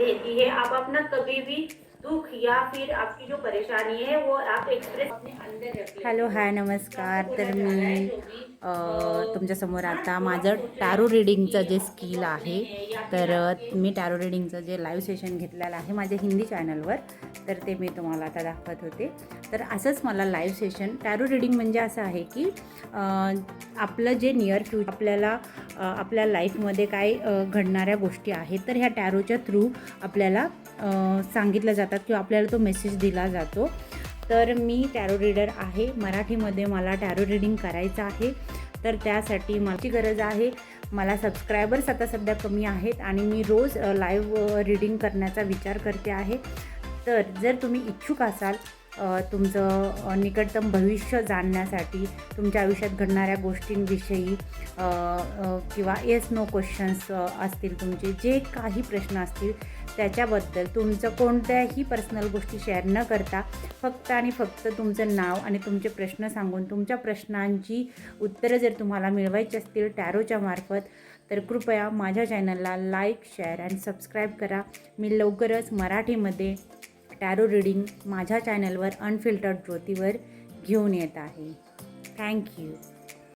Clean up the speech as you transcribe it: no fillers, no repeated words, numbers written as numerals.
रहती है। आप अपना कभी भी दुख या फिर आपकी जो परेशानी है वो आप एक्सप्रेस अपने अंदर रख लेते हॅलो हो। हाय नमस्कार. तर मी तुमच्यासमोर आता माझं टॅरो रीडिंगचं जे स्किल आहे, तर मी टॅरो रीडिंगचं जे लाईव्ह सेशन घेतलेलं आहे माझ्या हिंदी चॅनलवर, तर ते मी तुम्हाला आता दाखवत होते. तर असंच मला लाईव्ह सेशन टॅरो रीडिंग म्हणजे असं आहे की आपलं जे नियर फ्युचर आपल्याला आपल्या लाईफमध्ये काय घडणाऱ्या गोष्टी आहेत, तर ह्या टॅरोच्या थ्रू आपल्याला सांगितलं जातात किंवा आपल्याला तो मेसेज दिला जातो. तर मी टॅरो रीडर आहे. मराठीमध्ये मला टॅरो रीडिंग करायचं आहे. तर त्यासाठी माझी गरज आहे. मला सबस्क्रायबर्स आता सध्या कमी आहेत आणि मी रोज लाईव्ह रीडिंग करण्याचा विचार करते आहे. तर जर तुम्ही इच्छुक असाल तुमचं निकटतम भविष्य जाणण्यासाठी, तुमच्या आयुष्यात घडणाऱ्या गोष्टींविषयी किंवा येस नो क्वेश्चन्स असतील, तुमचे जे काही प्रश्न असतील त्याच्याबद्दल तुमचं कोणत्याही पर्सनल गोष्टी शेअर न करता फक्त आणि फक्त तुमचं नाव आणि तुमचे प्रश्न सांगून तुमच्या प्रश्नांची उत्तरं जर तुम्हाला मिळवायची असतील टॅरोच्या मार्फत, तर कृपया माझ्या चॅनलला लाईक, शेअर आणि सबस्क्राईब करा. मी लवकरच मराठीमध्ये टॅरो रीडिंग माझ्या चॅनलवर अनफिल्टर्ड ज्योतीवर घेऊन येत आहे. थँक्यू.